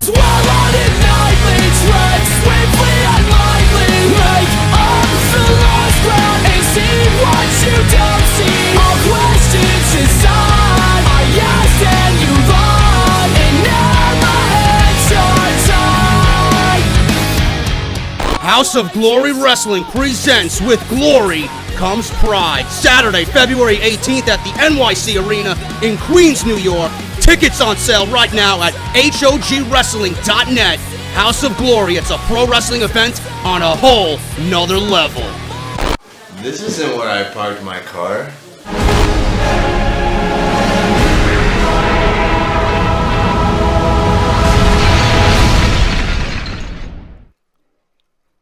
Swallowed in nightly tread, swiftly and lightly. Make up the lost ground and see what you don't see. All questions aside, I asked and you lied, and now my hands are tied. House of Glory Wrestling presents With Glory Comes Pride. Saturday, February 18th at the NYC Arena in Queens, New York. Tickets on sale right now at HOGWrestling.net. House of Glory, it's a pro wrestling event on a whole nother level. This isn't where I parked my car.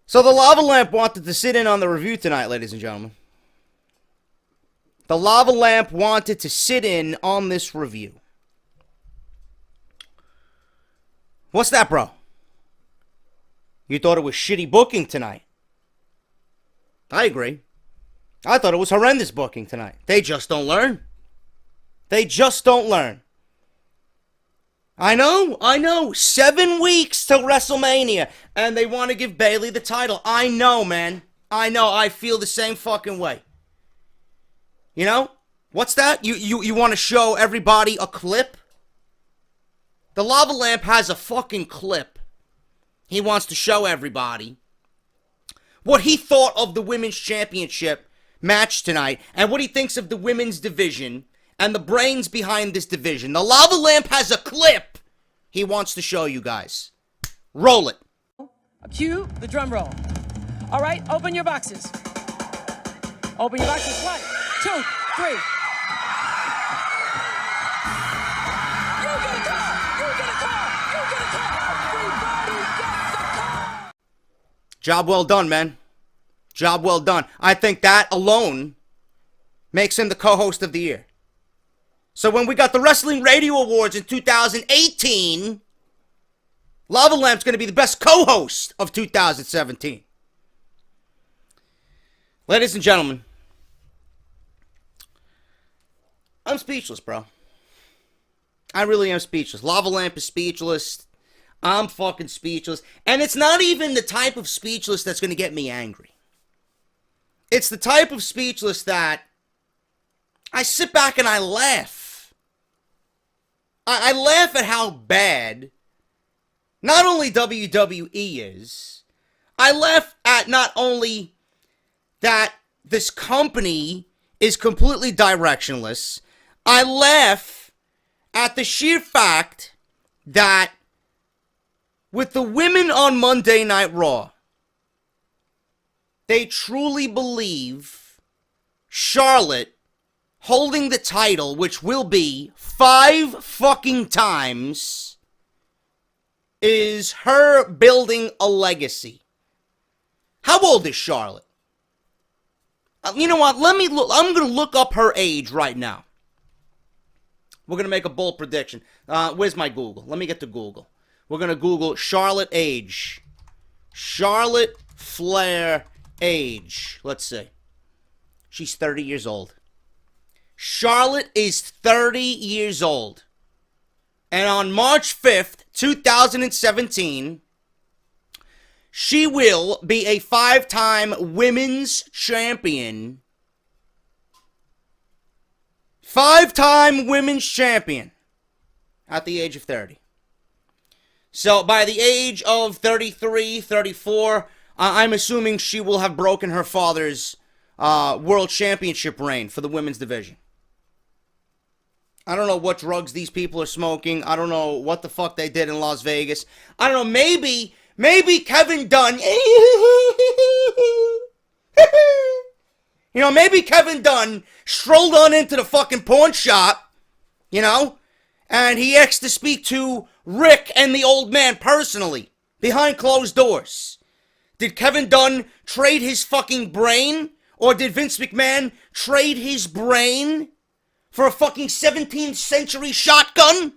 So the Lava Lamp wanted to sit in on the review tonight, ladies and gentlemen. The Lava Lamp wanted to sit in on this review. What's that, bro? You thought it was shitty booking tonight? I agree. I thought it was horrendous booking tonight. They just don't learn. They just don't learn. I know. 7 weeks till WrestleMania, and they want to give Bayley the title. I know, man. I know. I feel the same fucking way. You know? What's that? You want to show everybody a clip? The Lava Lamp has a fucking clip. He wants to show everybody what he thought of the Women's Championship match tonight, and what he thinks of the women's division, and the brains behind this division. The Lava Lamp has a clip he wants to show you guys. Roll it. Cue the drum roll. All right, open your boxes. Open your boxes. 1, 2, 3. You get a call. You get a call. You get a call. Everybody gets a call. Job well done, man. Job well done. I think that alone makes him the co-host of the year. So when we got the Wrestling Radio Awards in 2018, Lava Lamp's going to be the best co-host of 2017. Ladies and gentlemen, I'm speechless, bro. I really am speechless. Lava Lamp is speechless. I'm fucking speechless. And it's not even the type of speechless that's going to get me angry. It's the type of speechless that I sit back and I laugh. I laugh at how bad not only WWE is, I laugh at not only that this company is completely directionless, I laugh at the sheer fact that with the women on Monday Night Raw, they truly believe Charlotte holding the title, which will be 5 fucking times, is her building a legacy. How old is Charlotte? You know what? Let me look. I'm going to look up her age right now. We're going to make a bold prediction. Where's my Google? Let me get to Google. We're going to Google Charlotte age. Charlotte Flair age. Let's see. She's 30 years old. Charlotte is 30 years old. And on March 5th, 2017, she will be a 5-time women's champion. 5-time women's champion at the age of 30. So by the age of 33, 34, I'm assuming she will have broken her father's world championship reign for the women's division. I don't know what drugs these people are smoking. I don't know what the fuck they did in Las Vegas. I don't know, maybe Kevin Dunn, maybe Kevin Dunn strolled on into the fucking pawn shop, and he asked to speak to Rick and the old man personally, behind closed doors. Did Kevin Dunn trade his fucking brain? Or did Vince McMahon trade his brain for a fucking 17th century shotgun?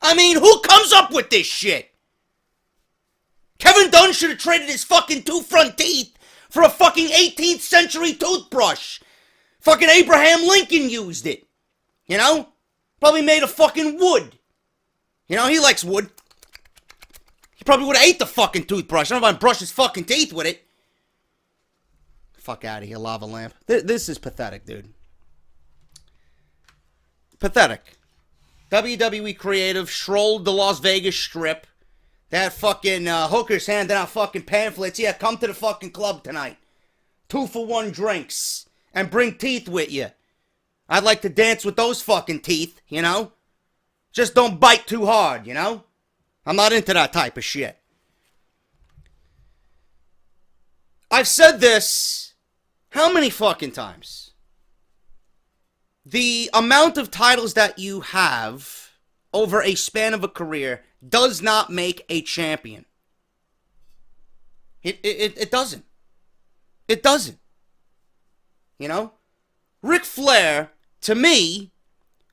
I mean, who comes up with this shit? Kevin Dunn should have traded his fucking 2 front teeth for a fucking 18th century toothbrush. Fucking Abraham Lincoln used it. Probably made of fucking wood. He likes wood. He probably would have ate the fucking toothbrush. I don't know if I brushed his fucking teeth with it. Fuck out of here, lava lamp. This is pathetic, dude. Pathetic. WWE creative strolled the Las Vegas Strip. They had fucking hookers handing out fucking pamphlets. Yeah, come to the fucking club tonight. 2-for-1 drinks. And bring teeth with you. I'd like to dance with those fucking teeth, you know? Just don't bite too hard, you know? I'm not into that type of shit. I've said this how many fucking times? The amount of titles that you have over a span of a career does not make a champion. It doesn't. It doesn't. You know? Ric Flair, to me,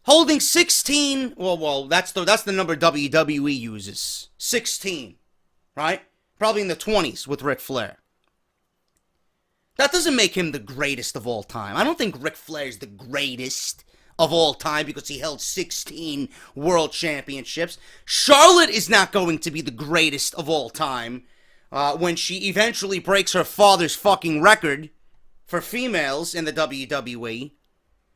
holding 16, well, that's the number WWE uses. 16, right? Probably in the 20s with Ric Flair. That doesn't make him the greatest of all time. I don't think Ric Flair is the greatest of all time because he held 16 world championships. Charlotte is not going to be the greatest of all time when she eventually breaks her father's fucking record for females in the WWE.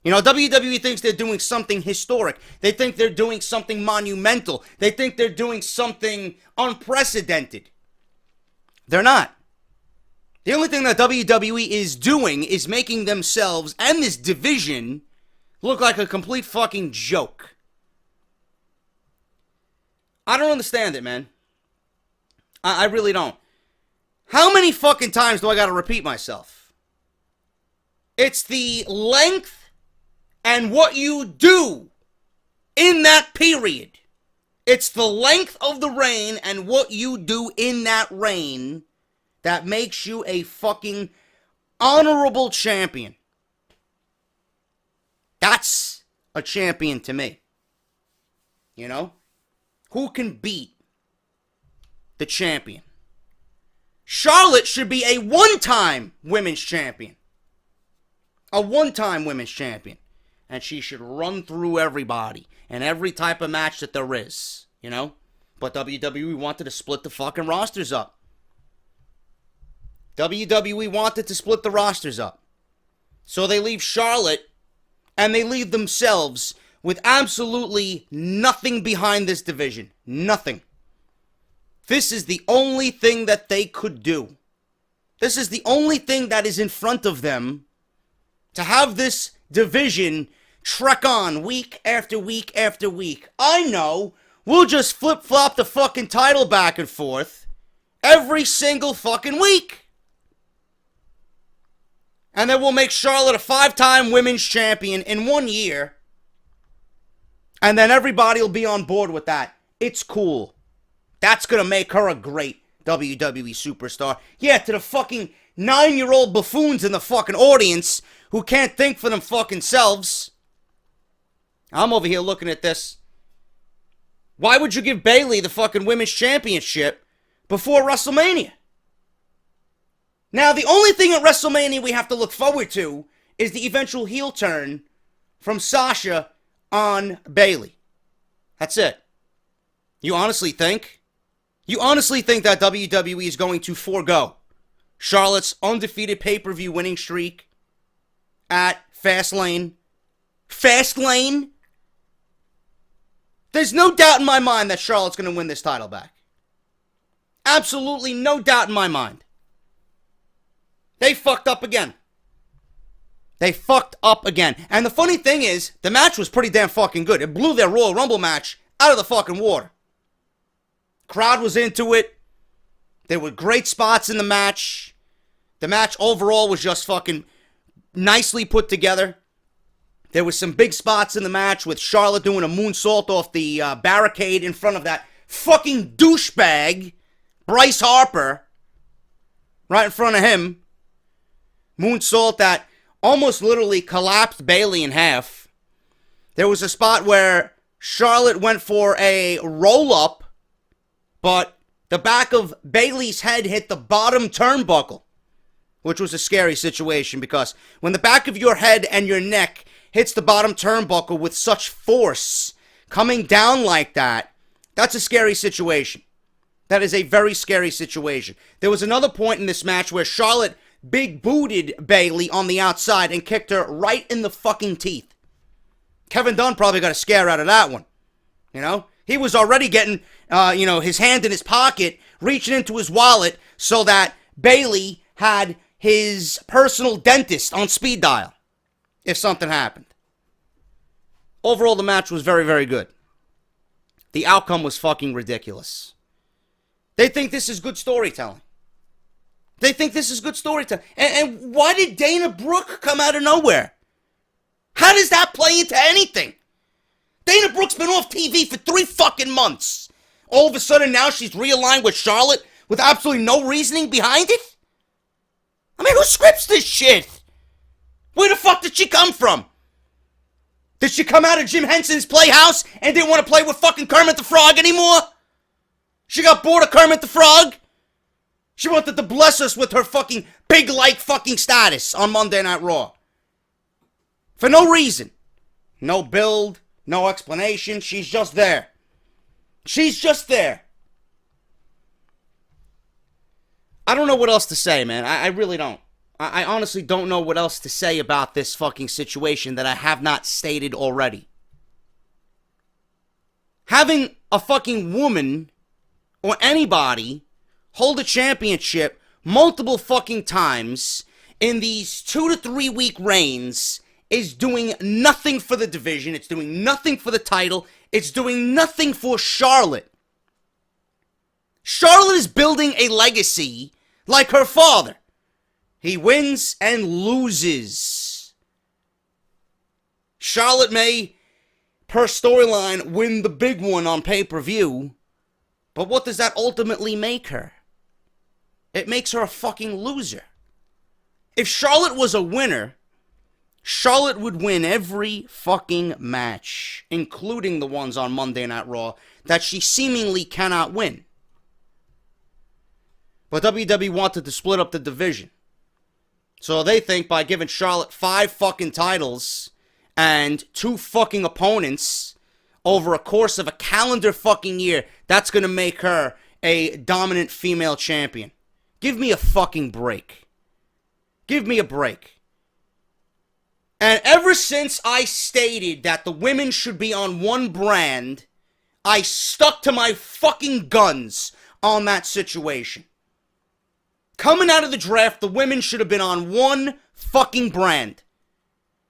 You know, WWE thinks they're doing something historic. They think they're doing something monumental. They think they're doing something unprecedented. They're not. The only thing that WWE is doing is making themselves and this division look like a complete fucking joke. I don't understand it, man. I really don't. How many fucking times do I gotta repeat myself? It's the length and what you do in that period. It's the length of the reign and what you do in that reign that makes you a fucking honorable champion. That's a champion to me. You know? Who can beat the champion? Charlotte should be a one-time women's champion. A one-time women's champion. And she should run through everybody and every type of match that there is. You know? But WWE wanted to split the fucking rosters up. WWE wanted to split the rosters up. So they leave Charlotte and they leave themselves with absolutely nothing behind this division. Nothing. This is the only thing that they could do. This is the only thing that is in front of them to have this division trek on week after week after week. I know. We'll just flip-flop the fucking title back and forth every single fucking week. And then we'll make Charlotte a 5-time women's champion in 1 year. And then everybody will be on board with that. It's cool. That's going to make her a great WWE superstar. Yeah, to the fucking 9-year-old buffoons in the fucking audience who can't think for them fucking selves. I'm over here looking at this. Why would you give Bayley the fucking women's championship before WrestleMania? Now, the only thing at WrestleMania we have to look forward to is the eventual heel turn from Sasha on Bayley. That's it. You honestly think that WWE is going to forego Charlotte's undefeated pay-per-view winning streak at Fastlane? Fastlane? There's no doubt in my mind that Charlotte's going to win this title back. Absolutely no doubt in my mind. They fucked up again. They fucked up again. And the funny thing is, the match was pretty damn fucking good. It blew their Royal Rumble match out of the fucking water. Crowd was into it. There were great spots in the match. The match overall was just fucking nicely put together. There was some big spots in the match with Charlotte doing a moonsault off the barricade in front of that fucking douchebag, Bryce Harper, right in front of him. Moonsault that almost literally collapsed Bayley in half. There was a spot where Charlotte went for a roll-up, but the back of Bayley's head hit the bottom turnbuckle, which was a scary situation because when the back of your head and your neck hits the bottom turnbuckle with such force coming down like that, that's a scary situation. That is a very scary situation. There was another point in this match where Charlotte big booted Bayley on the outside and kicked her right in the fucking teeth. Kevin Dunn probably got a scare out of that one. You know? He was already getting, his hand in his pocket, reaching into his wallet so that Bayley had his personal dentist on speed dial if something happened. Overall, the match was very, very good. The outcome was fucking ridiculous. They think this is good storytelling. And why did Dana Brooke come out of nowhere? How does that play into anything? Dana Brooke's been off TV for 3 fucking months. All of a sudden now she's realigned with Charlotte with absolutely no reasoning behind it? I mean, who scripts this shit? Where the fuck did she come from? Did she come out of Jim Henson's Playhouse and didn't want to play with fucking Kermit the Frog anymore? She got bored of Kermit the Frog? She wanted to bless us with her fucking pig-like fucking status on Monday Night Raw. For no reason. No build, no explanation. She's just there. I don't know what else to say, man. I really don't. I honestly don't know what else to say about this fucking situation that I have not stated already. Having a fucking woman or anybody hold a championship multiple fucking times in these 2 to 3 week reigns is doing nothing for the division. It's doing nothing for the title. It's doing nothing for Charlotte. Charlotte is building a legacy like her father. He wins and loses. Charlotte may, per storyline, win the big one on pay-per-view, but what does that ultimately make her? It makes her a fucking loser. If Charlotte was a winner, Charlotte would win every fucking match, including the ones on Monday Night Raw that she seemingly cannot win. But WWE wanted to split up the division. So they think by giving Charlotte 5 fucking titles and 2 fucking opponents over a course of a calendar fucking year, that's going to make her a dominant female champion. Give me a fucking break. Give me a break. And ever since I stated that the women should be on one brand, I stuck to my fucking guns on that situation. Coming out of the draft, the women should have been on one fucking brand.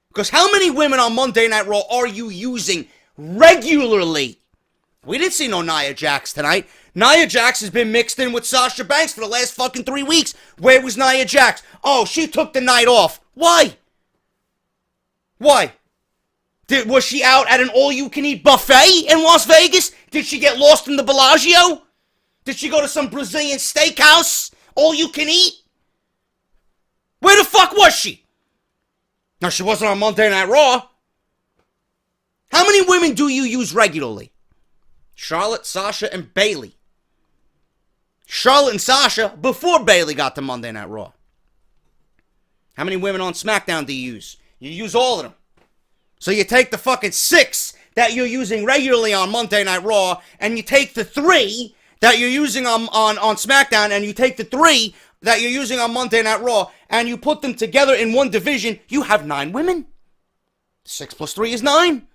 Because how many women on Monday Night Raw are you using regularly? We didn't see no Nia Jax tonight. Nia Jax has been mixed in with Sasha Banks for the last fucking 3 weeks. Where was Nia Jax? Oh, she took the night off. Why? Why? Was she out at an all-you-can-eat buffet in Las Vegas? Did she get lost in the Bellagio? Did she go to some Brazilian steakhouse? All-you-can-eat? Where the fuck was she? Now, she wasn't on Monday Night Raw. How many women do you use regularly? Charlotte, Sasha, and Bayley. Charlotte and Sasha before Bayley got to Monday Night Raw. How many women on SmackDown do you use? You use all of them. So you take the fucking 6 that you're using regularly on Monday Night Raw, and you take the 3 that you're using on SmackDown, and you take the 3 that you're using on Monday Night Raw, and you put them together in one division, you have 9 women. 6 plus 3 is 9.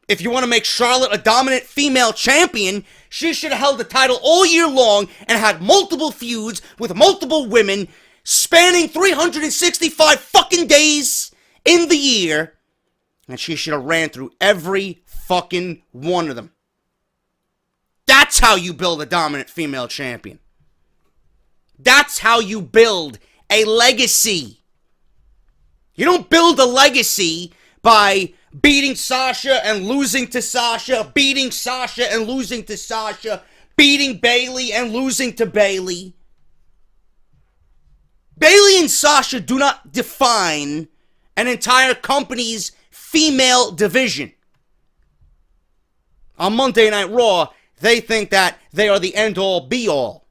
If you want to make Charlotte a dominant female champion, she should have held the title all year long and had multiple feuds with multiple women spanning 365 fucking days in the year, and she should have ran through every fucking one of them. That's how you build a dominant female champion. That's how you build a legacy. You don't build a legacy by beating Sasha and losing to Sasha, beating Sasha and losing to Sasha, beating Bayley and losing to Bayley. Bayley and Sasha do not define an entire company's female division. On Monday Night Raw, they think that they are the end-all, be-all.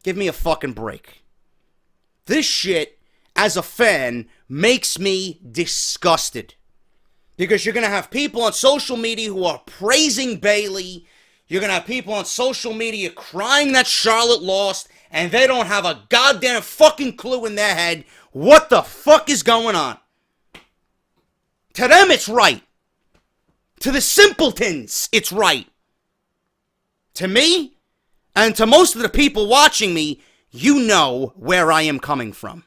Give me a fucking break. This shit, as a fan, makes me disgusted. Because you're going to have people on social media who are praising Bayley, You're going to have people on social media crying that Charlotte lost, and they don't have a goddamn fucking clue in their head what the fuck is going on. To them, it's right. To the simpletons, it's right. To me, and to most of the people watching me, you know where I am coming from.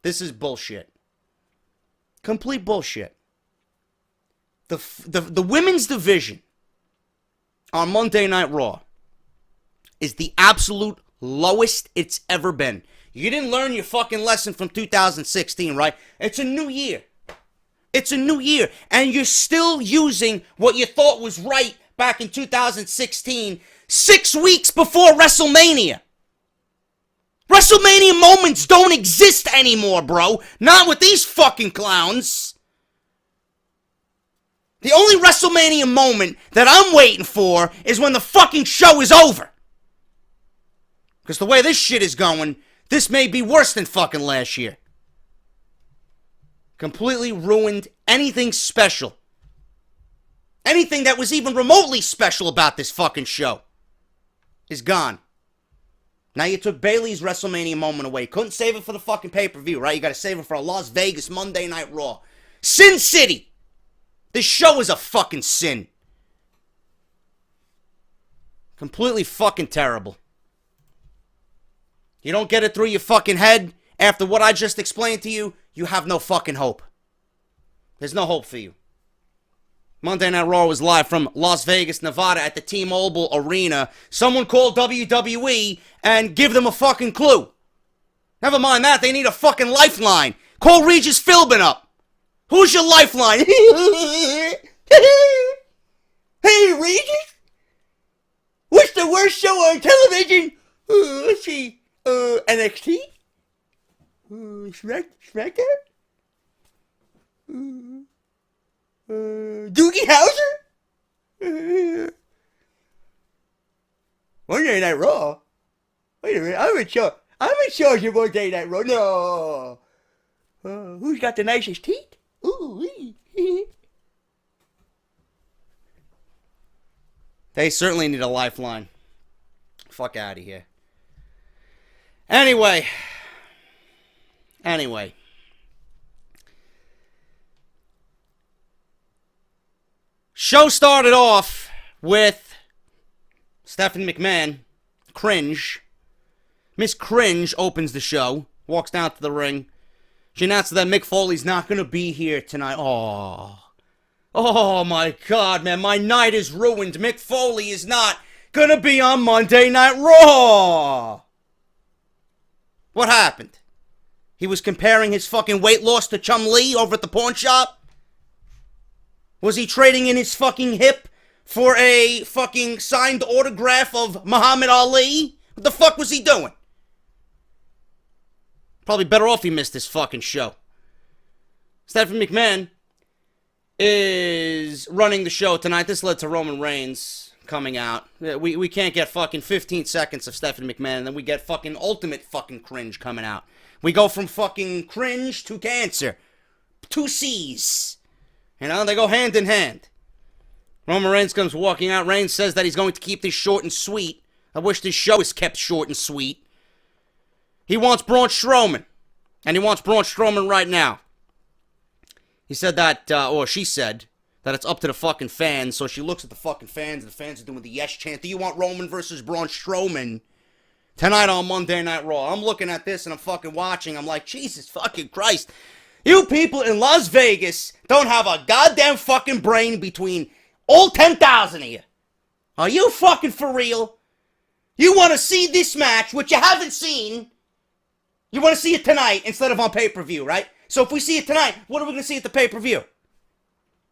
This is bullshit. Complete bullshit. The women's division on Monday Night Raw is the absolute lowest it's ever been. You didn't learn your fucking lesson from 2016, right? It's a new year. It's a new year. And you're still using what you thought was right back in 2016, 6 weeks before WrestleMania. WrestleMania moments don't exist anymore, bro. Not with these fucking clowns. The only WrestleMania moment that I'm waiting for is when the fucking show is over. Because the way this shit is going, this may be worse than fucking last year. Completely ruined anything special. Anything that was even remotely special about this fucking show is gone. Now you took Bayley's WrestleMania moment away. Couldn't save it for the fucking pay-per-view, right? You gotta save it for a Las Vegas Monday Night Raw. Sin City! This show is a fucking sin. Completely fucking terrible. You don't get it through your fucking head after what I just explained to you, you have no fucking hope. There's no hope for you. Monday Night Raw was live from Las Vegas, Nevada at the T-Mobile Arena. Someone called WWE and give them a fucking clue. Never mind that, they need a fucking lifeline. Call Regis Philbin up. Who's your lifeline? Hey, Regis? What's the worst show on television? Let's see. NXT? Smackdown? Doogie Howser? Monday Night Raw? Wait a minute, I'm in charge of Monday Night Raw. No. Who's got the nicest teeth? Ooh. They certainly need a lifeline. Fuck out of here. Anyway. Show started off with Stephanie McMahon. Cringe. Miss Cringe opens the show. Walks down to the ring. She announces that Mick Foley's not going to be here tonight. Oh my God, man. My night is ruined. Mick Foley is not going to be on Monday Night Raw. What happened? He was comparing his fucking weight loss to Chum-Li over at the pawn shop? Was he trading in his fucking hip for a fucking signed autograph of Muhammad Ali? What the fuck was he doing? Probably better off he missed this fucking show. Stephanie McMahon is running the show tonight. This led to Roman Reigns coming out. We can't get fucking 15 seconds of Stephanie McMahon, and then we get fucking ultimate fucking cringe coming out. We go from fucking cringe to cancer. 2 C's. You know, they go hand in hand. Roman Reigns comes walking out. Reigns says that he's going to keep this short and sweet. I wish this show is kept short and sweet. He wants Braun Strowman. And he wants Braun Strowman right now. He said that, or she said, that it's up to the fucking fans. So she looks at the fucking fans, and the fans are doing the yes chant. Do you want Roman versus Braun Strowman tonight on Monday Night Raw? I'm looking at this, and I'm fucking watching. I'm like, Jesus fucking Christ. You people in Las Vegas don't have a goddamn fucking brain between all 10,000 of you. Are you fucking for real? You want to see this match, which you haven't seen. You want to see it tonight instead of on pay-per-view, right? So if we see it tonight, what are we going to see at the pay-per-view?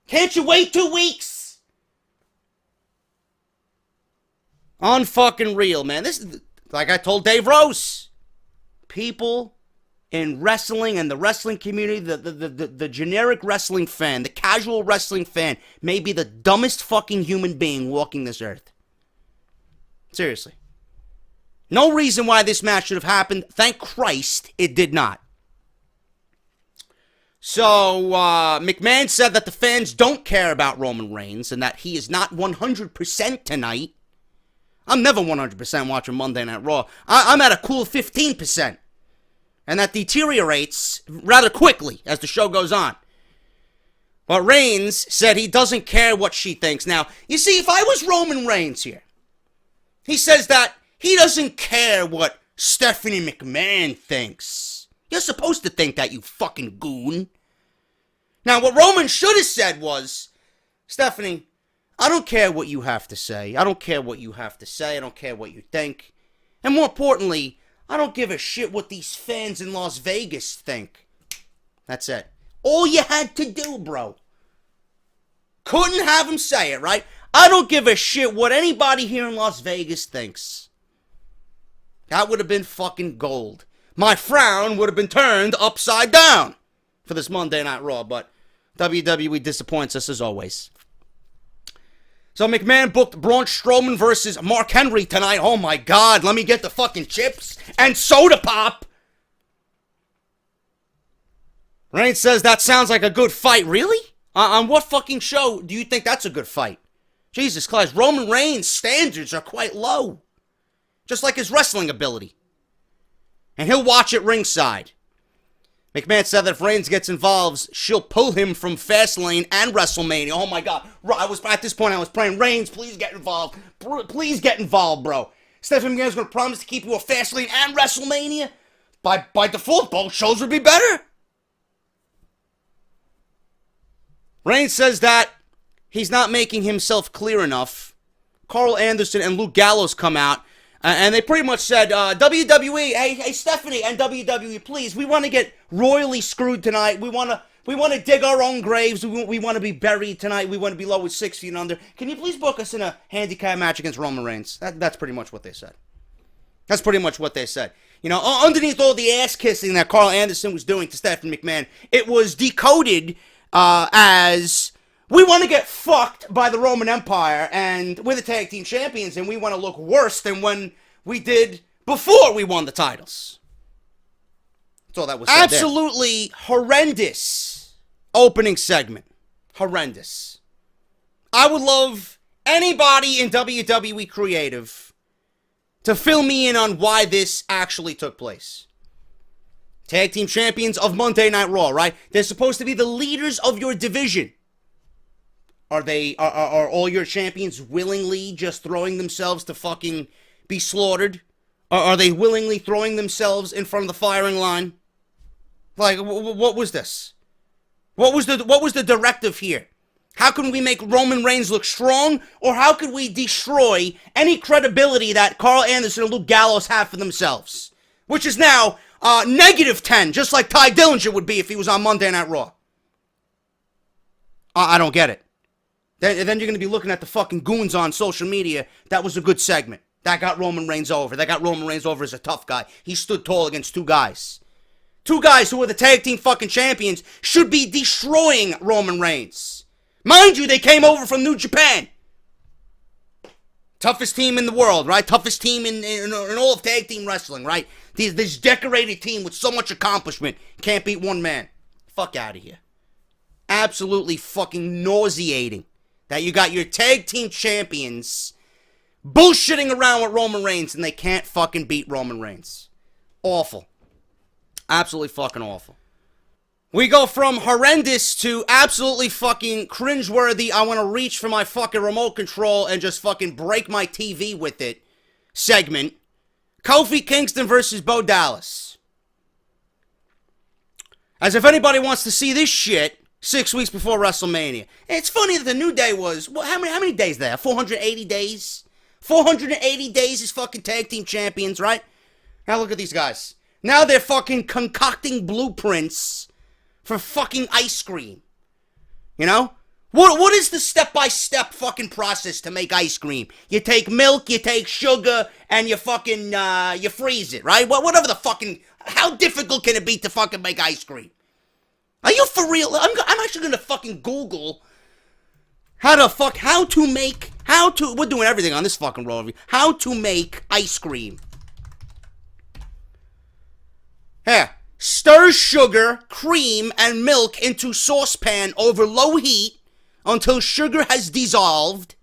Can't you wait 2 weeks? Unfucking real, man. This is, like I told Dave Rose, people in wrestling and the wrestling community, the generic wrestling fan, the casual wrestling fan, may be the dumbest fucking human being walking this earth. Seriously. No reason why this match should have happened. Thank Christ it did not. So, McMahon said that the fans don't care about Roman Reigns and that he is not 100% tonight. I'm never 100% watching Monday Night Raw. I'm at a cool 15%. And that deteriorates rather quickly as the show goes on. But Reigns said he doesn't care what she thinks. Now, you see, if I was Roman Reigns here, he says that he doesn't care what Stephanie McMahon thinks. You're supposed to think that, you fucking goon. Now, what Roman should have said was, Stephanie, I don't care what you have to say. I don't care what you have to say. I don't care what you think. And more importantly, I don't give a shit what these fans in Las Vegas think. That's it. All you had to do, bro. Couldn't have him say it, right? I don't give a shit what anybody here in Las Vegas thinks. That would have been fucking gold. My frown would have been turned upside down for this Monday Night Raw, but WWE disappoints us as always. So McMahon booked Braun Strowman versus Mark Henry tonight. Oh my God, let me get the fucking chips and soda pop. Reigns says that sounds like a good fight. Really? On what fucking show do you think that's a good fight? Jesus Christ, Roman Reigns' standards are quite low. Just like his wrestling ability. And he'll watch it ringside. McMahon said that if Reigns gets involved, she'll pull him from Fastlane and WrestleMania. Oh my God. At this point, I was praying, Reigns, please get involved. Please get involved, bro. Stephanie McMahon's going to promise to keep you a Fastlane and WrestleMania? By default, both shows would be better. Reigns says that he's not making himself clear enough. Carl Anderson and Luke Gallows come out, and they pretty much said, WWE, hey Stephanie and WWE, please, we want to get royally screwed tonight. We want to dig our own graves. We want to be buried tonight. We want to be lowered 6 feet under. Can you please book us in a handicap match against Roman Reigns? That's pretty much what they said. That's pretty much what they said. You know, underneath all the ass kissing that Carl Anderson was doing to Stephanie McMahon, it was decoded as, we want to get fucked by the Roman Empire, and we're the tag team champions, and we want to look worse than when we did before we won the titles. That's all that was said. Absolutely horrendous opening segment. Horrendous. I would love anybody in WWE Creative to fill me in on why this actually took place. Tag team champions of Monday Night Raw, right? They're supposed to be the leaders of your division. Are all your champions willingly just throwing themselves to fucking be slaughtered? Are they willingly throwing themselves in front of the firing line? Like, what was this? What was the directive here? How can we make Roman Reigns look strong, or how could we destroy any credibility that Carl Anderson and Luke Gallows have for themselves? Which is now -10, just like Ty Dillinger would be if he was on Monday Night Raw. I don't get it. Then you're going to be looking at the fucking goons on social media. That was a good segment. That got Roman Reigns over. That got Roman Reigns over as a tough guy. He stood tall against two guys. Two guys who were the tag team fucking champions should be destroying Roman Reigns. Mind you, they came over from New Japan. Toughest team in the world, right? Toughest team in all of tag team wrestling, right? This decorated team with so much accomplishment can't beat one man. Fuck out of here. Absolutely fucking nauseating that you got your tag team champions bullshitting around with Roman Reigns and they can't fucking beat Roman Reigns. Awful. Absolutely fucking awful. We go from horrendous to absolutely fucking cringeworthy, I want to reach for my fucking remote control and just fucking break my TV with it segment. Kofi Kingston versus Bo Dallas. As if anybody wants to see this shit 6 weeks before WrestleMania. And it's funny that the New Day was, how many days there? 480 days? 480 days as fucking tag team champions, right? Now look at these guys. Now they're fucking concocting blueprints for fucking ice cream. You know? What is the step-by-step fucking process to make ice cream? You take milk, you take sugar, and you fucking, you freeze it, right? Whatever the fucking, how difficult can it be to fucking make ice cream? Are you for real? I'm actually gonna fucking Google we're doing everything on this fucking roll review. How to make ice cream. Here, Stir sugar, cream, and milk into saucepan over low heat until sugar has dissolved.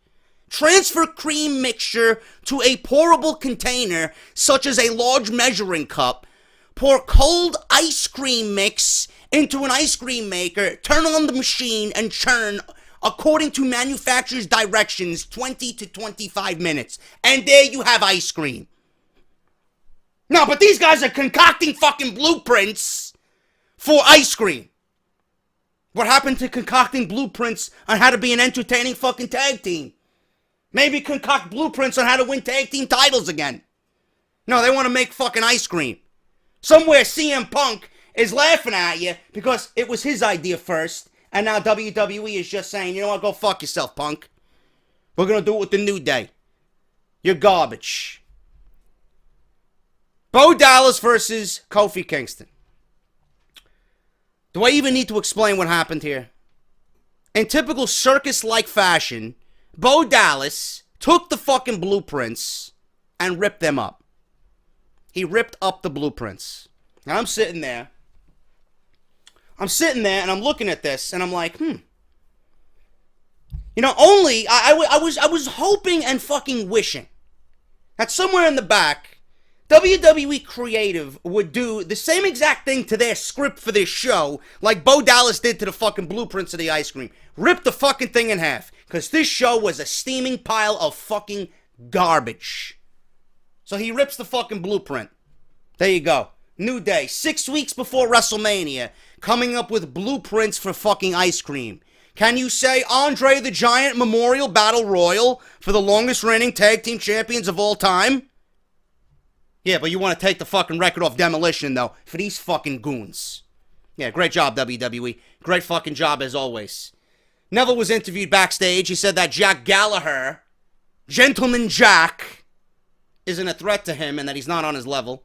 Transfer cream mixture to a pourable container, such as a large measuring cup. Pour cold ice cream mix into an ice cream maker. Turn on the machine and churn according to manufacturer's directions, 20 to 25 minutes. And there you have ice cream. No, but these guys are concocting fucking blueprints for ice cream. What happened to concocting blueprints on how to be an entertaining fucking tag team? Maybe concoct blueprints on how to win tag team titles again. No, they want to make fucking ice cream. Somewhere CM Punk is laughing at you because it was his idea first, and now WWE is just saying, you know what, go fuck yourself, Punk. We're going to do it with the New Day. You're garbage. Bo Dallas versus Kofi Kingston. Do I even need to explain what happened here? In typical circus-like fashion, Bo Dallas took the fucking blueprints and ripped them up. He ripped up the blueprints. Now I'm sitting there. And I'm looking at this and I'm like, You know, I was hoping and fucking wishing that somewhere in the back, WWE Creative would do the same exact thing to their script for this show like Bo Dallas did to the fucking blueprints of the ice cream. Rip the fucking thing in half. Because this show was a steaming pile of fucking garbage. So he rips the fucking blueprint. There you go. New Day, 6 weeks before WrestleMania, coming up with blueprints for fucking ice cream. Can you say Andre the Giant Memorial Battle Royal for the longest reigning tag team champions of all time? Yeah, but you want to take the fucking record off Demolition, though, for these fucking goons. Yeah, great job, WWE. Great fucking job, as always. Neville was interviewed backstage. He said that Jack Gallagher, Gentleman Jack, isn't a threat to him and that he's not on his level.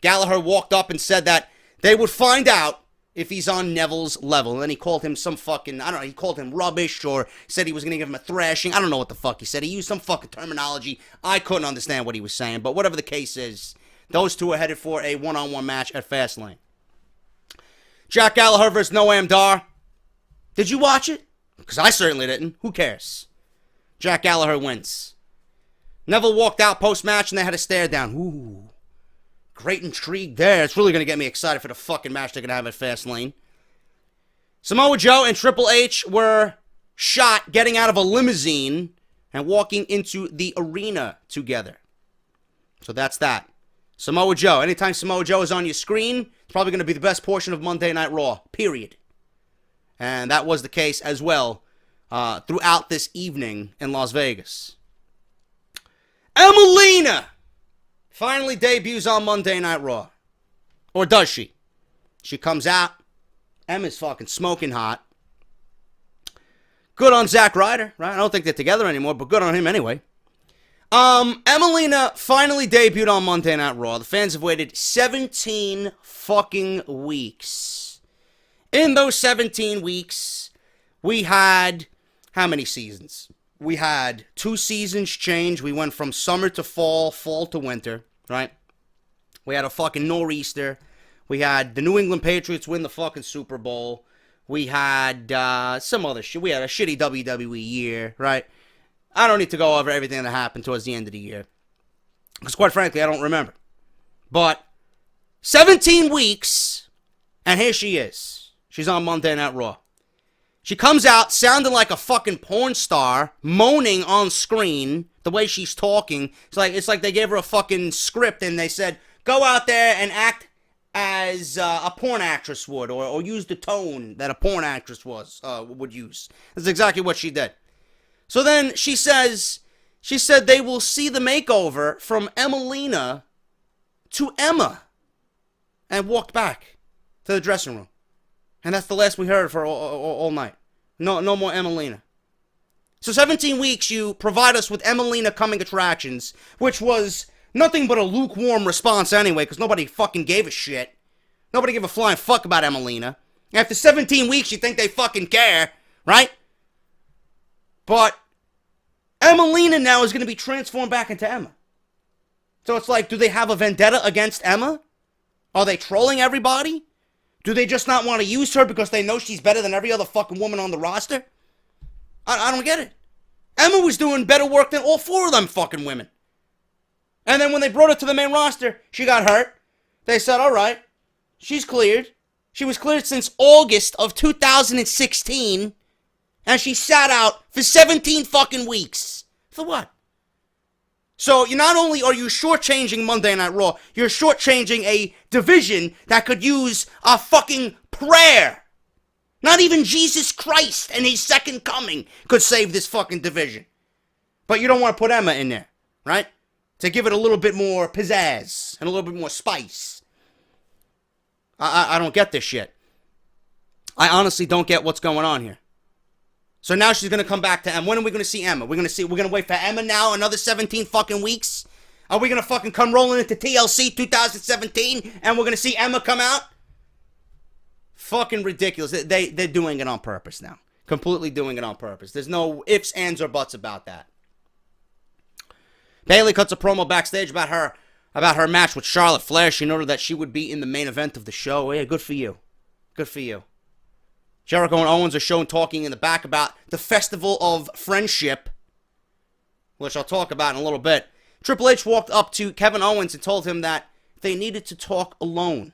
Gallagher walked up and said that they would find out if he's on Neville's level. And then he called him some fucking, I don't know, he called him rubbish or said he was going to give him a thrashing. I don't know what the fuck he said. He used some fucking terminology. I couldn't understand what he was saying. But whatever the case is, those two are headed for a one-on-one match at Fastlane. Jack Gallagher versus Noam Dar. Did you watch it? Because I certainly didn't. Who cares? Jack Gallagher wins. Neville walked out post-match and they had a stare down. Ooh. Great intrigue there. It's really going to get me excited for the fucking match they're going to have at Fastlane. Samoa Joe and Triple H were shot getting out of a limousine and walking into the arena together. So that's that. Samoa Joe. Anytime Samoa Joe is on your screen, it's probably going to be the best portion of Monday Night Raw. Period. And that was the case as well throughout this evening in Las Vegas. Emmalina finally debuts on Monday Night Raw. Or does she? She comes out. Emma's fucking smoking hot. Good on Zack Ryder, right? I don't think they're together anymore, but good on him anyway. Emmalina finally debuted on Monday Night Raw. The fans have waited 17 fucking weeks. In those 17 weeks, we had how many seasons? We had 2 seasons change. We went from summer to fall, fall to winter, right? We had a fucking nor'easter. We had the New England Patriots win the fucking Super Bowl. We had some other shit. We had a shitty WWE year, right? I don't need to go over everything that happened towards the end of the year. Because quite frankly, I don't remember. But 17 weeks, and here she is. She's on Monday Night Raw. She comes out sounding like a fucking porn star, moaning on screen, the way she's talking. It's like they gave her a fucking script and they said, go out there and act as a porn actress would, or use the tone that a porn actress would use. That's exactly what she did. So then she said they will see the makeover from Emmalina to Emma, and walked back to the dressing room. And that's the last we heard for all night. No more Emmalina. So 17 weeks you provide us with Emmalina coming attractions, which was nothing but a lukewarm response anyway, because nobody fucking gave a shit. Nobody gave a flying fuck about Emmalina. After 17 weeks you think they fucking care, right? But Emmalina now is going to be transformed back into Emma. So it's like, do they have a vendetta against Emma? Are they trolling everybody? Do they just not want to use her because they know she's better than every other fucking woman on the roster? I don't get it. Emma was doing better work than all 4 of them fucking women. And then when they brought her to the main roster, she got hurt. They said, all right, she's cleared. She was cleared since August of 2016, and she sat out for 17 fucking weeks. For what? So you not only are you shortchanging Monday Night Raw, you're shortchanging a division that could use a fucking prayer. Not even Jesus Christ and his second coming could save this fucking division. But you don't want to put Emma in there, right? To give it a little bit more pizzazz and a little bit more spice. I don't get this shit. I honestly don't get what's going on here. So now she's going to come back to Emma. When are we going to see Emma? We're going to wait for Emma now another 17 fucking weeks? Are we going to fucking come rolling into TLC 2017 and we're going to see Emma come out? Fucking ridiculous. They're doing it on purpose now. Completely doing it on purpose. There's no ifs, ands, or buts about that. Bayley cuts a promo backstage about her match with Charlotte Flair. She noted that she would be in the main event of the show. Yeah, good for you. Good for you. Jericho and Owens are shown talking in the back about the Festival of Friendship, which I'll talk about in a little bit. Triple H walked up to Kevin Owens and told him that they needed to talk alone.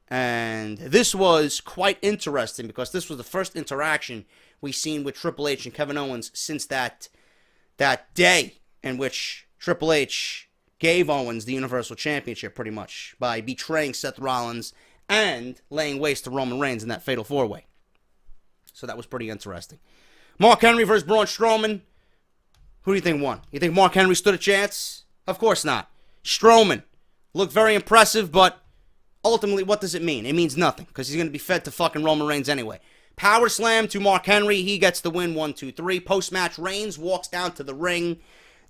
And this was quite interesting because this was the first interaction we've seen with Triple H and Kevin Owens since that day in which Triple H gave Owens the Universal Championship pretty much by betraying Seth Rollins and laying waste to Roman Reigns in that Fatal 4-Way. So that was pretty interesting. Mark Henry versus Braun Strowman. Who do you think won? You think Mark Henry stood a chance? Of course not. Strowman looked very impressive, but ultimately, what does it mean? It means nothing, because he's going to be fed to fucking Roman Reigns anyway. Power slam to Mark Henry. He gets the win, 1, 2, 3. Post-match, Reigns walks down to the ring.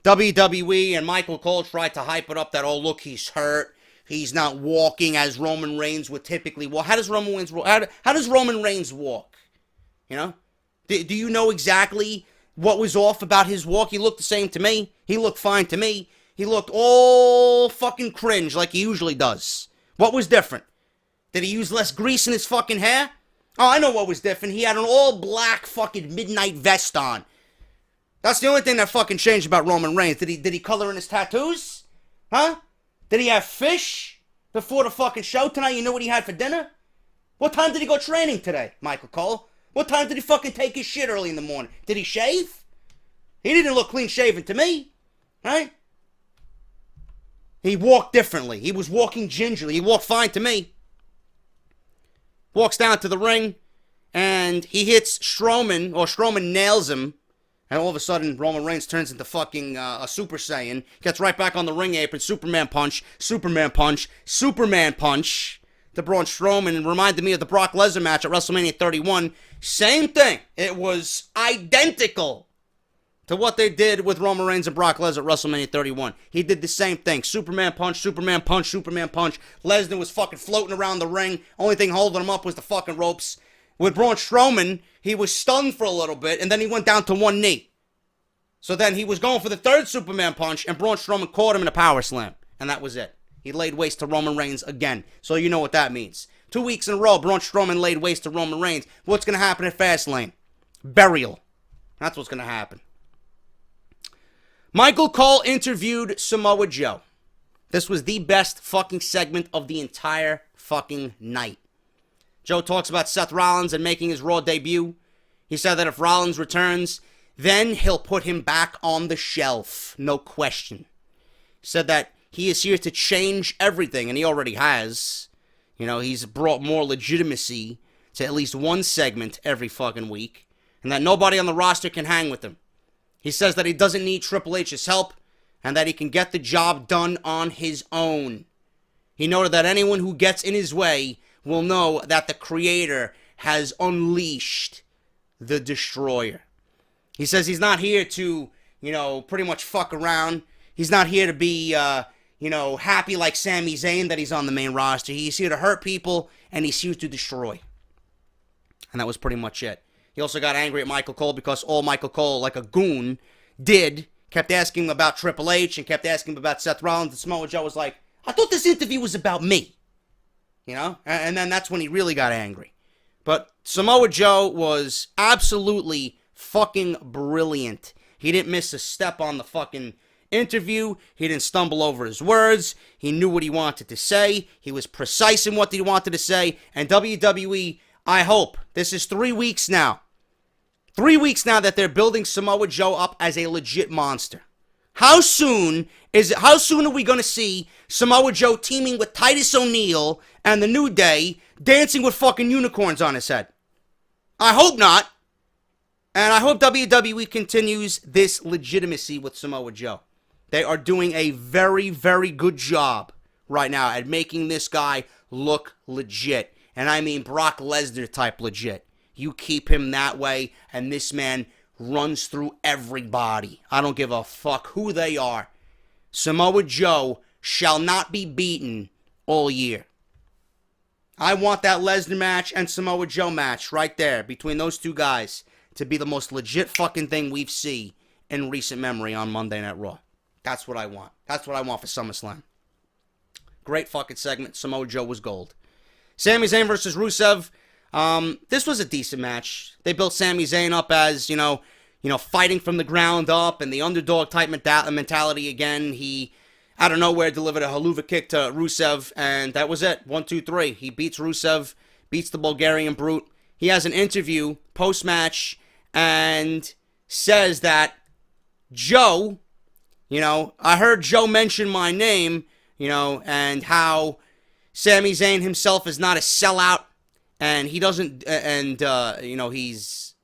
WWE and Michael Cole tried to hype it up that, oh, look, he's hurt. He's not walking as Roman Reigns would typically walk. How does Roman Reigns walk? How does Roman Reigns walk? You know? Do you know exactly what was off about his walk? He looked the same to me. He looked fine to me. He looked all fucking cringe like he usually does. What was different? Did he use less grease in his fucking hair? Oh, I know what was different. He had an all-black fucking midnight vest on. That's the only thing that fucking changed about Roman Reigns. Did he color in his tattoos? Huh? Did he have fish before the fucking show tonight? You know what he had for dinner? What time did he go training today, Michael Cole? What time did he fucking take his shit early in the morning? Did he shave? He didn't look clean-shaven to me. Right? He walked differently. He was walking gingerly. He walked fine to me. Walks down to the ring, and he hits Strowman, or Strowman nails him, and all of a sudden, Roman Reigns turns into fucking a Super Saiyan, gets right back on the ring apron, Superman punch, Superman punch, Superman punch to Braun Strowman, and reminded me of the Brock Lesnar match at WrestleMania 31. Same thing. It was identical to what they did with Roman Reigns and Brock Lesnar at WrestleMania 31. He did the same thing. Superman punch, Superman punch, Superman punch. Lesnar was fucking floating around the ring. Only thing holding him up was the fucking ropes. With Braun Strowman, he was stunned for a little bit, and then he went down to one knee. So then he was going for the third Superman punch, and Braun Strowman caught him in a power slam. And that was it. He laid waste to Roman Reigns again. So you know what that means. 2 weeks in a row, Braun Strowman laid waste to Roman Reigns. What's going to happen at Fastlane? Burial. That's what's going to happen. Michael Cole interviewed Samoa Joe. This was the best fucking segment of the entire fucking night. Joe talks about Seth Rollins and making his Raw debut. He said that if Rollins returns, then he'll put him back on the shelf. No question. He said that he is here to change everything, and he already has. You know, he's brought more legitimacy to at least one segment every fucking week, and that nobody on the roster can hang with him. He says that he doesn't need Triple H's help, and that he can get the job done on his own. He noted that anyone who gets in his way will know that the Creator has unleashed the Destroyer. He says he's not here to, pretty much fuck around. He's not here to be, happy like Sami Zayn that he's on the main roster. He's here to hurt people, and he's here to destroy. And that was pretty much it. He also got angry at Michael Cole because all Michael Cole, like a goon, kept asking him about Triple H and kept asking him about Seth Rollins. And Samoa Joe was like, I thought this interview was about me. you know? And then that's when he really got angry. But Samoa Joe was absolutely fucking brilliant. He didn't miss a step on the fucking interview. He didn't stumble over his words. He knew what he wanted to say. He was precise in what he wanted to say. And WWE, I hope, this is 3 weeks now. 3 weeks now that they're building Samoa Joe up as a legit monster. How soon are we going to see Samoa Joe teaming with Titus O'Neil and the New Day dancing with fucking unicorns on his head? I hope not. And I hope WWE continues this legitimacy with Samoa Joe. They are doing a very, very good job right now at making this guy look legit. And I mean Brock Lesnar type legit. You keep him that way, and this man runs through everybody. I don't give a fuck who they are. Samoa Joe shall not be beaten all year. I want that Lesnar match and Samoa Joe match right there between those two guys to be the most legit fucking thing we've seen in recent memory on Monday Night Raw. That's what I want. That's what I want for SummerSlam. Great fucking segment. Samoa Joe was gold. Sami Zayn versus Rusev. This was a decent match. They built Sami Zayn up as, you know, fighting from the ground up and the underdog type mentality again. He, out of nowhere, delivered a haluva kick to Rusev, and that was it. 1, 2, 3. He beats Rusev, beats the Bulgarian Brute. He has an interview post-match and says that Joe, I heard Joe mention my name, and how Sami Zayn himself is not a sellout, and he doesn't, he's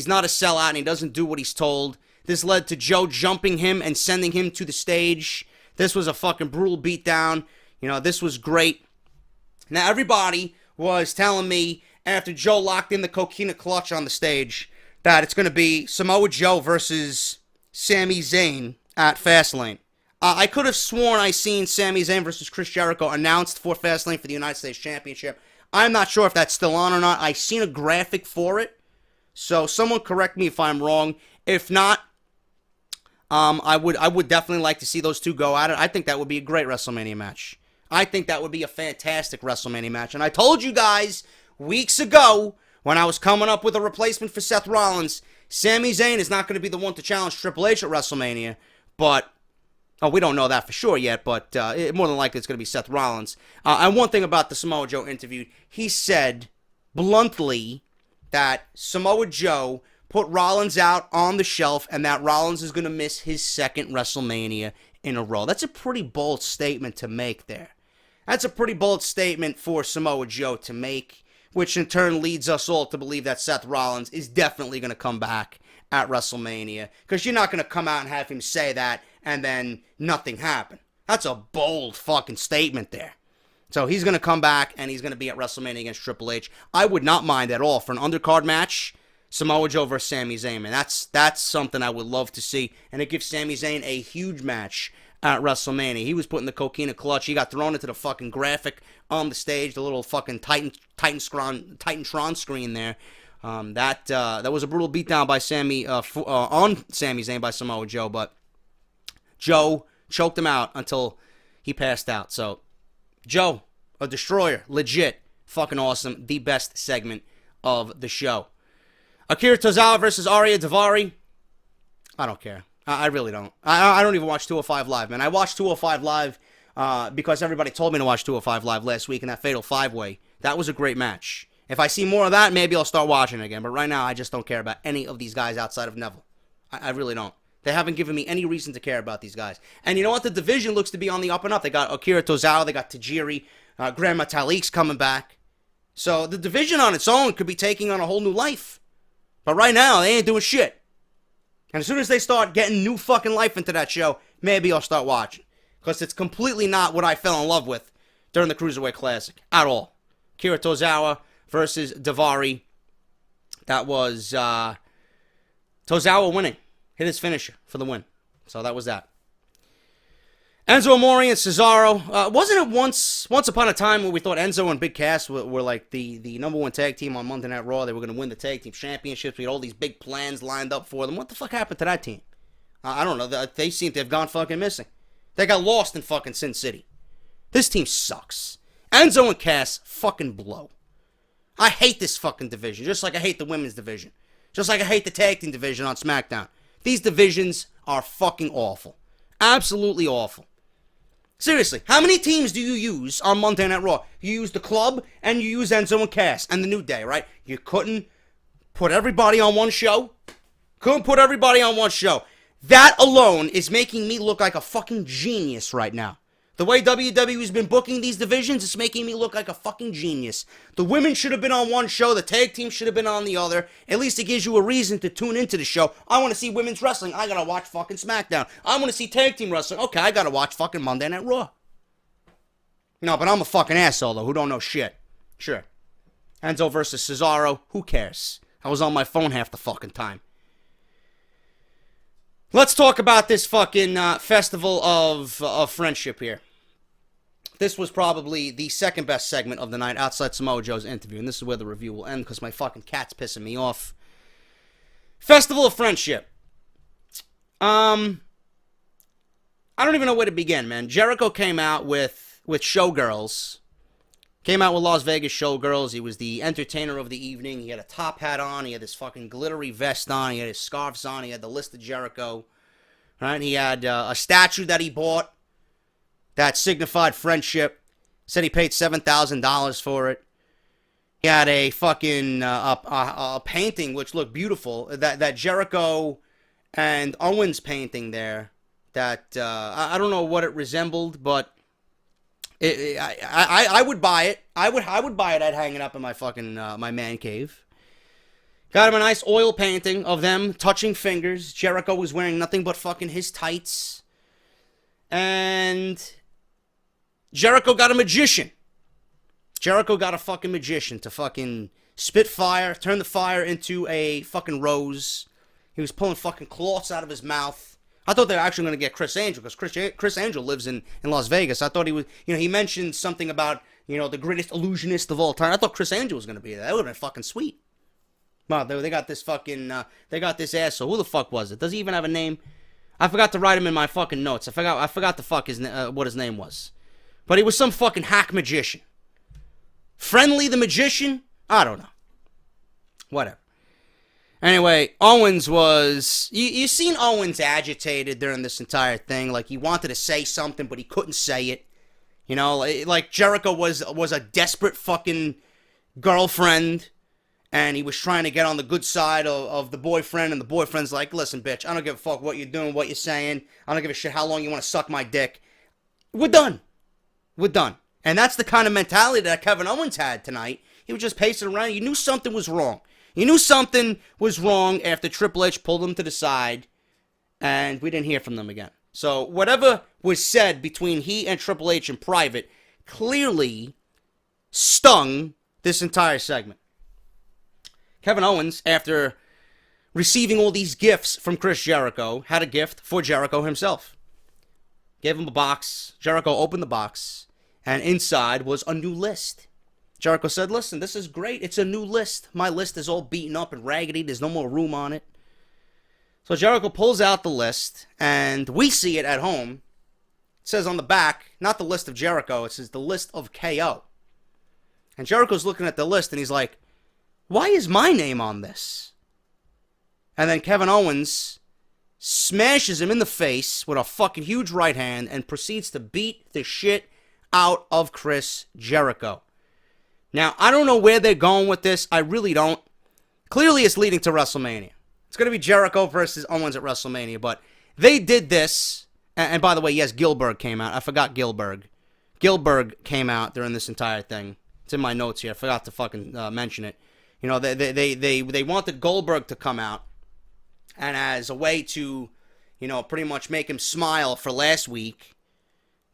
not a sellout, and he doesn't do what he's told. This led to Joe jumping him and sending him to the stage. This was a fucking brutal beatdown. This was great. Now, everybody was telling me after Joe locked in the coquina clutch on the stage that it's going to be Samoa Joe versus Sami Zayn at Fastlane. I could have sworn I seen Sami Zayn versus Chris Jericho announced for Fastlane for the United States Championship. I'm not sure if that's still on or not. I seen a graphic for it. So someone correct me if I'm wrong. If not, I would definitely like to see those two go at it. I think that would be a great WrestleMania match. I think that would be a fantastic WrestleMania match. And I told you guys weeks ago when I was coming up with a replacement for Seth Rollins, Sami Zayn is not going to be the one to challenge Triple H at WrestleMania. But, we don't know that for sure yet, but more than likely it's going to be Seth Rollins. And one thing about the Samoa Joe interview, he said bluntly that Samoa Joe put Rollins out on the shelf and that Rollins is going to miss his second WrestleMania in a row. That's a pretty bold statement to make there. That's a pretty bold statement for Samoa Joe to make, which in turn leads us all to believe that Seth Rollins is definitely going to come back at WrestleMania, because you're not going to come out and have him say that and then nothing happen. That's a bold fucking statement there. So he's going to come back and he's going to be at WrestleMania against Triple H. I would not mind at all for an undercard match, Samoa Joe versus Sami Zayn, man. That's something I would love to see, and it gives Sami Zayn a huge match at WrestleMania. He was put in the coquina clutch. He got thrown into the fucking graphic on the stage, the little fucking Titantron screen there. That was a brutal beatdown by on Sami Zayn by Samoa Joe, but Joe choked him out until he passed out. So, Joe, a destroyer, legit, fucking awesome, the best segment of the show. Akira Tozawa versus Arya Daivari. I don't care. I really don't. I don't even watch 205 Live, man. I watched 205 Live because everybody told me to watch 205 Live last week in that Fatal 5-Way. That was a great match. If I see more of that, maybe I'll start watching it again. But right now, I just don't care about any of these guys outside of Neville. I really don't. They haven't given me any reason to care about these guys. And you know what? The division looks to be on the up and up. They got Akira Tozawa. They got Tajiri. Gran Metalik's coming back. So the division on its own could be taking on a whole new life. But right now, they ain't doing shit. And as soon as they start getting new fucking life into that show, maybe I'll start watching. Because it's completely not what I fell in love with during the Cruiserweight Classic. At all. Akira Tozawa versus Daivari. That was Tozawa winning. Hit his finisher for the win. So that was that. Enzo Amore and Cesaro. Wasn't it once upon a time where we thought Enzo and Big Cass were like the number one tag team on Monday Night Raw? They were going to win the tag team championships. We had all these big plans lined up for them. What the fuck happened to that team? I don't know. They seem to have gone fucking missing. They got lost in fucking Sin City. This team sucks. Enzo and Cass fucking blow. I hate this fucking division, just like I hate the women's division. Just like I hate the tag team division on SmackDown. These divisions are fucking awful. Absolutely awful. Seriously, how many teams do you use on Monday Night Raw? You use the Club, and you use Enzo and Cass, and the New Day, right? You couldn't put everybody on one show? Couldn't put everybody on one show. That alone is making me look like a fucking genius right now. The way WWE's been booking these divisions, it's making me look like a fucking genius. The women should have been on one show, the tag team should have been on the other. At least it gives you a reason to tune into the show. I want to see women's wrestling, I gotta watch fucking SmackDown. I want to see tag team wrestling, okay, I gotta watch fucking Monday Night Raw. No, but I'm a fucking asshole though, who don't know shit. Sure. Enzo versus Cesaro, who cares? I was on my phone half the fucking time. Let's talk about this fucking festival of friendship here. This was probably the second best segment of the night outside Samoa Joe's interview, and this is where the review will end because my fucking cat's pissing me off. Festival of Friendship. I don't even know where to begin, man. Jericho came out with Showgirls. Came out with Las Vegas Showgirls. He was the entertainer of the evening. He had a top hat on. He had this fucking glittery vest on. He had his scarves on. He had the list of Jericho. Right? He had a statue that he bought that signified friendship. Said he paid $7,000 for it. He had a fucking a painting which looked beautiful. That Jericho and Owens painting there. That I don't know what it resembled, but I would buy it. I would buy it. I'd hang it up in my fucking my man cave. Got him a nice oil painting of them touching fingers. Jericho was wearing nothing but fucking his tights. And Jericho got a magician. Jericho got a fucking magician to fucking spit fire, turn the fire into a fucking rose. He was pulling fucking cloths out of his mouth. I thought they were actually going to get Chris Angel, because Chris Angel lives in Las Vegas. I thought he was, he mentioned something about, the greatest illusionist of all time. I thought Chris Angel was going to be there. That would have been fucking sweet. Wow, they got this fucking, they got this asshole. Who the fuck was it? Does he even have a name? I forgot to write him in my fucking notes. I forgot the fuck what his name was. But he was some fucking hack magician. Friendly the magician? I don't know. Whatever. Anyway, Owens was... You seen Owens agitated during this entire thing. Like, he wanted to say something, but he couldn't say it. Like Jericho was a desperate fucking girlfriend. And he was trying to get on the good side of the boyfriend. And the boyfriend's like, listen, bitch, I don't give a fuck what you're doing, what you're saying. I don't give a shit how long you want to suck my dick. We're done. We're done. And that's the kind of mentality that Kevin Owens had tonight. He was just pacing around. You knew something was wrong. You knew something was wrong after Triple H pulled him to the side. And we didn't hear from them again. So whatever was said between he and Triple H in private clearly stung this entire segment. Kevin Owens, after receiving all these gifts from Chris Jericho, had a gift for Jericho himself. Gave him a box. Jericho opened the box, and inside was a new list. Jericho said, listen, this is great. It's a new list. My list is all beaten up and raggedy. There's no more room on it. So Jericho pulls out the list, and we see it at home. It says on the back, not the list of Jericho, it says the list of KO. And Jericho's looking at the list, and he's like, why is my name on this? And then Kevin Owens smashes him in the face with a fucking huge right hand and proceeds to beat the shit out of Chris Jericho. Now, I don't know where they're going with this. I really don't. Clearly, it's leading to WrestleMania. It's going to be Jericho versus Owens at WrestleMania, but they did this. And by the way, yes, Gilbert came out. I forgot Gilbert. Gilbert came out during this entire thing. It's in my notes here. I forgot to fucking mention it. They wanted Goldberg to come out, and as a way to, pretty much make him smile for last week,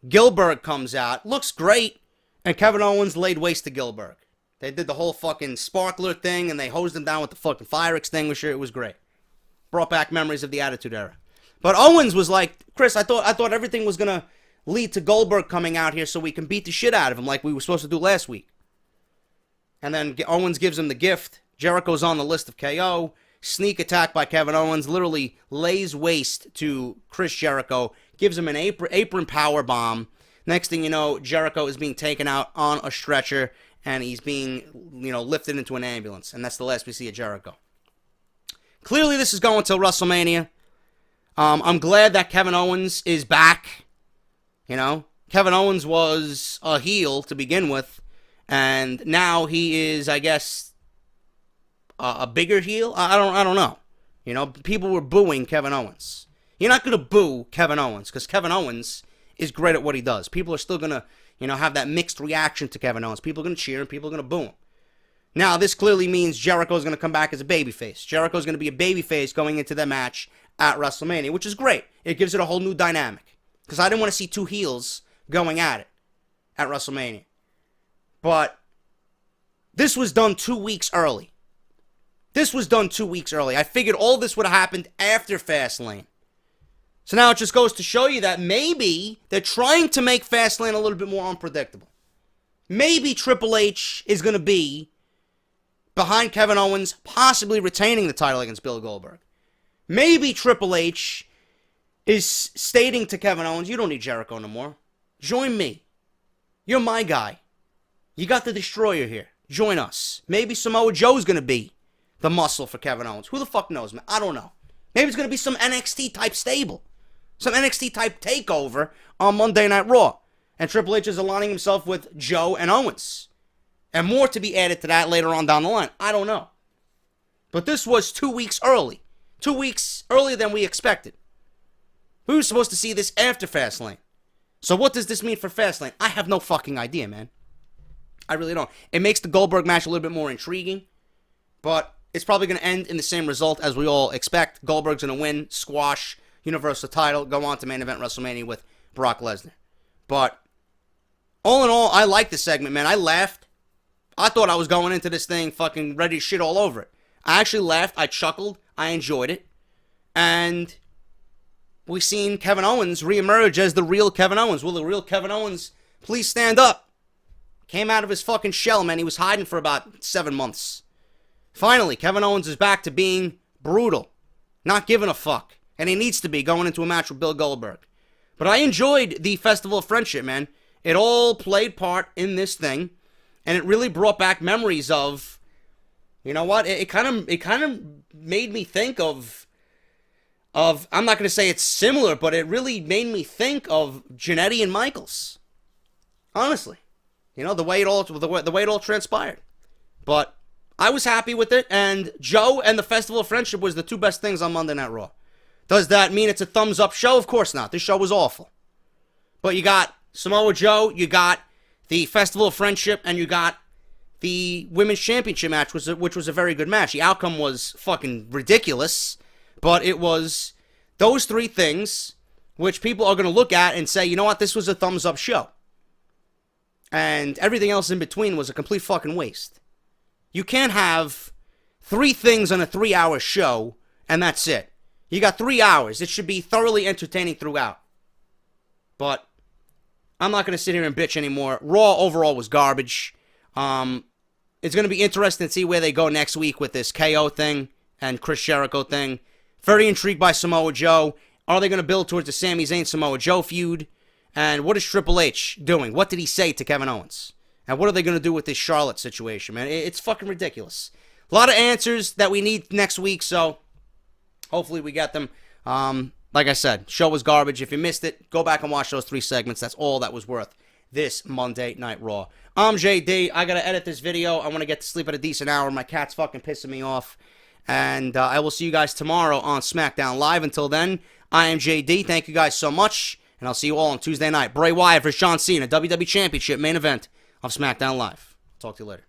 Gilbert comes out, looks great, and Kevin Owens laid waste to Gilbert. They did the whole fucking sparkler thing, and they hosed him down with the fucking fire extinguisher. It was great. Brought back memories of the Attitude Era. But Owens was like, Chris, I thought everything was gonna lead to Goldberg coming out here so we can beat the shit out of him like we were supposed to do last week. And then Owens gives him the gift. Jericho's on the list of KO. Sneak attack by Kevin Owens. Literally lays waste to Chris Jericho. Gives him an apron power bomb Next thing you know, Jericho is being taken out on a stretcher, and he's being, lifted into an ambulance. And that's the last we see of Jericho. Clearly, this is going till WrestleMania. I'm glad that Kevin Owens is back. Kevin Owens was a heel to begin with, and now he is, I guess, a bigger heel. I don't know. People were booing Kevin Owens. You're not going to boo Kevin Owens because Kevin Owens is great at what he does. People are still going to, have that mixed reaction to Kevin Owens. People are going to cheer and people are going to boo him. Now, this clearly means Jericho is going to come back as a babyface. Jericho is going to be a babyface going into the match at WrestleMania, which is great. It gives it a whole new dynamic because I didn't want to see two heels going at it at WrestleMania. But this was done 2 weeks early. I figured all this would have happened after Fastlane. So now it just goes to show you that maybe they're trying to make Fastlane a little bit more unpredictable. Maybe Triple H is going to be behind Kevin Owens, possibly retaining the title against Bill Goldberg. Maybe Triple H is stating to Kevin Owens, you don't need Jericho no more. Join me. You're my guy. You got the Destroyer here. Join us. Maybe Samoa Joe's going to be the muscle for Kevin Owens. Who the fuck knows, man? I don't know. Maybe it's going to be some NXT type stable. Some NXT type takeover on Monday Night Raw. And Triple H is aligning himself with Joe and Owens. And more to be added to that later on down the line. I don't know. But this was 2 weeks early. 2 weeks earlier than we expected. We were supposed to see this after Fastlane. So what does this mean for Fastlane? I have no fucking idea, man. I really don't. It makes the Goldberg match a little bit more intriguing. But it's probably going to end in the same result as we all expect. Goldberg's going to win, squash, Universal title, go on to main event WrestleMania with Brock Lesnar. But all in all, I like this segment, man. I laughed. I thought I was going into this thing fucking ready to shit all over it. I actually laughed. I chuckled. I enjoyed it. And we seen Kevin Owens reemerge as the real Kevin Owens. Will the real Kevin Owens please stand up? Came out of his fucking shell, man. He was hiding for about 7 months. Finally, Kevin Owens is back to being brutal. Not giving a fuck. And he needs to be going into a match with Bill Goldberg. But I enjoyed the Festival of Friendship, man. It all played part in this thing. And it really brought back memories of, you know what? It kind of made me think of I'm not going to say it's similar, but it really made me think of Jannetty and Michaels. Honestly. The way it all transpired. But I was happy with it, and Joe and the Festival of Friendship was the two best things on Monday Night Raw. Does that mean it's a thumbs up show? Of course not. This show was awful. But you got Samoa Joe, you got the Festival of Friendship, and you got the Women's Championship match, which was a very good match. The outcome was fucking ridiculous, but it was those three things which people are going to look at and say, you know what, this was a thumbs up show. And everything else in between was a complete fucking waste. You can't have three things on a 3-hour show, and that's it. You got 3 hours. It should be thoroughly entertaining throughout. But I'm not going to sit here and bitch anymore. Raw overall was garbage. It's going to be interesting to see where they go next week with this KO thing and Chris Jericho thing. Very intrigued by Samoa Joe. Are they going to build towards the Sami Zayn Samoa Joe feud? And what is Triple H doing? What did he say to Kevin Owens? And what are they going to do with this Charlotte situation, man? It's fucking ridiculous. A lot of answers that we need next week, so hopefully we get them. Like I said, show was garbage. If you missed it, go back and watch those 3 segments. That's all that was worth this Monday Night Raw. I'm JD. I got to edit this video. I want to get to sleep at a decent hour. My cat's fucking pissing me off. And I will see you guys tomorrow on SmackDown Live. Until then, I am JD. Thank you guys so much. And I'll see you all on Tuesday night. Bray Wyatt versus John Cena, WWE Championship main event of SmackDown Live. Talk to you later.